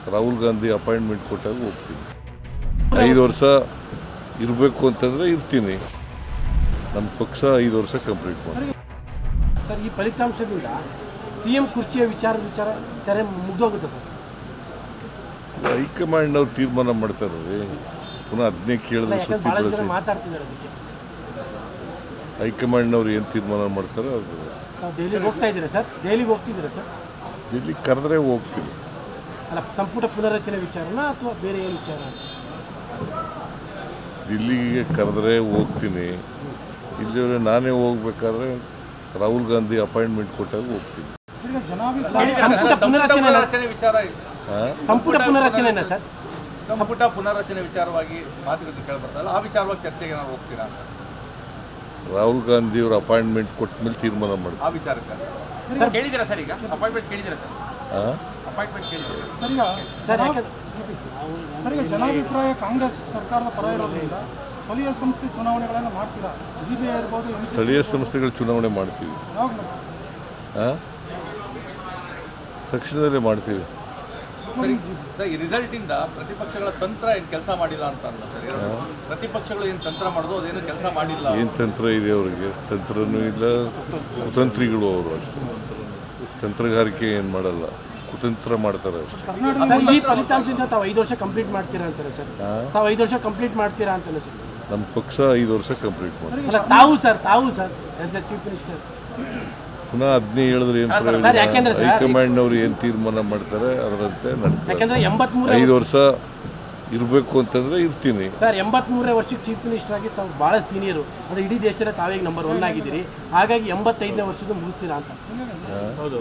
Rahul Gandhi appointment ಕೊಟ್ಟಾಗ ಹೋಗ್ತೀನಿ. 5 ವರ್ಷ ಇರಬೇಕು ಅಂತಂದರೆ ಇರ್ತೀನಿ. ನಮ್ಮ ಪಕ್ಷ 5 ವರ್ಷ ಕಂಪ್ಲೀಟ್ ಮಾಡಿ. ಸರ್, ಈ ಫಲಿತಾಂಶದಿಂದ CM ಕುರ್ಚಿಯ ವಿಚಾರ ತೆರೆ ಮುಗ್ದೋಗುತ್ತೆ ಸರ್. ಹೈಕಮಾಂಡ್ನವ್ರು ತೀರ್ಮಾನ ಮಾಡ್ತಾರೆ ರೀ. ಪುನಃ ಅದನ್ನೇ ಕೇಳಿದ್ರೆ ಸುತ್ತಿ ಬಳಸಿ ಮಾತಾಡ್ತಿದ್ದಾರೆ. ಹೈಕಮಾಂಡ್ನವ್ರು ಏನು ತೀರ್ಮಾನ ಮಾಡ್ತಾರೆ ಅದು. ದೆಹಲಿಗೆ ಹೋಗ್ತಾ ಇದ್ದೀರಾ ಸರ್? ದೆಹಲಿಗೆ ಹೋಗ್ತಿದ್ದೀರಾ ಸರ್? ಇಲ್ಲಿ ಕರೆದ್ರೆ ಹೋಗ್ತೀನಿ. ಅಲ್ಲ, ಸಂಪುಟ ಪುನರಚನೆ ವಿಚಾರನ ಅಥವಾ ಬೇರೆ ಏನು ವಿಚಾರ? ದಿಲ್ಲಿಗೆ ಕರೆದ್ರೆ ಹೋಗ್ತೀನಿ. ಇಲ್ಲಿ ನಾನೇ ಹೋಗ್ಬೇಕಾದ್ರೆ ರಾಹುಲ್ ಗಾಂಧಿ ಅಪಾಯಿಂಟ್ಮೆಂಟ್ ಕೊಟ್ಟಾಗ ಹೋಗ್ತೀನಿ. ಸಂಪುಟ ಪುನರಚನೆ ಸರ್? ಸಂಪುಟ ಪುನರಚನೆ ವಿಚಾರವಾಗಿ ಮಾತುಕತೆ ಕೇಳಬರ್ತಲ್ಲ, ಆ ವಿಚಾರವಾಗಿ ಚರ್ಚೆಗೆ ನಾವು ಹೋಗ್ತೀರಾ? ರಾಹುಲ್ ಗಾಂಧಿ ಅವರು ಅಪಾಯಿಂಟ್ಮೆಂಟ್ ಕೊಟ್ಟ ಮೇಲೆ ತೀರ್ಮಾನ ಮಾಡ್ತಾರೆ. ಆ ವಿಚಾರಕ್ಕೆ ಕೇಳಿದ್ದೀರಾ ಸರ್? ಈಗ ಅಪಾಯಿಂಟ್ಮೆಂಟ್ ಕೇಳಿದ್ದೀರಾ ಸರ್? ಅಪಾಯಿಂಟ್ಮೆಂಟ್ ಕೇಳಿದ್ದೀರಾ ಸರ್? ಈಗ ಜನಾಭಿಪ್ರಾಯ ಕಾಂಗ್ರೆಸ್ ಸರ್ಕಾರದ ಪರ ಇರೋದ್ರಿಂದ ಸ್ಥಳೀಯ ಸಂಸ್ಥೆ ಚುನಾವಣೆಗಳನ್ನು ಮಾಡ್ತೀರಾ? GBI ಇರ್ಬೋದು, ಸ್ಥಳೀಯ ಸಂಸ್ಥೆಗಳ ಚುನಾವಣೆ ಮಾಡ್ತೀವಿ. ತಕ್ಷಣದಲ್ಲೇ ಮಾಡ್ತೀವಿ. ಸರ್, ಈ ರಿಸಲ್ಟಿಂದ ಪ್ರತಿಪಕ್ಷಗಳ ತಂತ್ರ ಏನು ಕೆಲಸ ಮಾಡಿಲ್ಲ ಅಂತ ಅಲ್ಲ ಸರ್? ಪ್ರತಿಪಕ್ಷಗಳು ಏನು ತಂತ್ರ ಮಾಡೋದು ಅದೇನು ಕೆಲಸ ಮಾಡಿಲ್ಲ. ಏನು ತಂತ್ರ ಇದೆ ಅವರಿಗೆ? ತಂತ್ರನೂ ಇಲ್ಲ, ಕುತಂತ್ರಿಗಳು ಅವರು ಅಷ್ಟೇ. ತಂತ್ರಗಾರಿಕೆ ಏನು ಮಾಡಲ್ಲ, ಕುತಂತ್ರ ಮಾಡ್ತಾರೆ ಅಷ್ಟೇ. ಈ ಫಲಿತಾಂಶದಿಂದ ತಾವು 5 ವರ್ಷ ಕಂಪ್ಲೀಟ್ ಮಾಡ್ತೀರಾ ಅಂತಾರೆ ಸರ್? ತಾವು 5 ವರ್ಷ ಕಂಪ್ಲೀಟ್ ಮಾಡ್ತೀರಾ ಅಂತಲ್ಲ ಸರ್? ನಮ್ಮ ಪಕ್ಷ 5 ವರ್ಷ ಕಂಪ್ಲೀಟ್ ಮಾಡ್ತೀವಿ. ಅಲ್ಲ, ತಾವು sir as A chief minister ಪುನಃ ಅದನ್ನೇ ಹೇಳಿದ್ರೆ ಏನು ಪ್ರಯೋಜನ? ಹೈಕಮಾಂಡ್ನವ್ರು ಏನು ತೀರ್ಮಾನ ಮಾಡ್ತಾರೆ ಅದರಂತೆ ನಡ್ತಾರೆ. 5 ವರ್ಷ ಇರಬೇಕು ಅಂತಂದರೆ ಇರ್ತೀನಿ. ಸರ್, 83ನೇ ವರ್ಷಕ್ಕೆ ಚೀಫ್ ಮಿನಿಸ್ಟರ್ ಆಗಿ ತಾವು ಭಾಳ ಸೀನಿಯರು, ಅಂದರೆ ಇಡೀ ದೇಶದಲ್ಲಿ ತಾವೇ ನಂಬರ್ 1 ಆಗಿದ್ದೀರಿ. ಹಾಗಾಗಿ 85ನೇ ವರ್ಷದ ಮುಗಿಸ್ತೀರಾ ಅಂತ? ಹೌದು.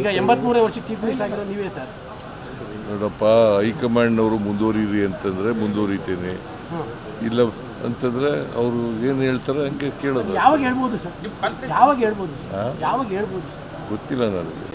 ಈಗ 83ನೇ ವರ್ಷಕ್ಕೆ ಚೀಫ್ ಮಿನಿಸ್ಟರ್ ಆಗಿರೋ ನೀವೇ ಸರ್. ನೋಡಪ್ಪ, ಹೈಕಮಾಂಡ್ನವರು ಮುಂದುವರಿರಿ ಅಂತಂದರೆ ಮುಂದುವರಿತೀನಿ, ಇಲ್ಲ ಅಂತಂದರೆ ಅವರು ಏನು ಹೇಳ್ತಾರೆ ಹಂಗೆ ಕೇಳೋದು. ಯಾವಾಗ ಹೇಳ್ಬೋದು ಸರ್? ಯಾವಾಗ ಹೇಳ್ಬೋದು? ಗೊತ್ತಿಲ್ಲ ನನಗೆ.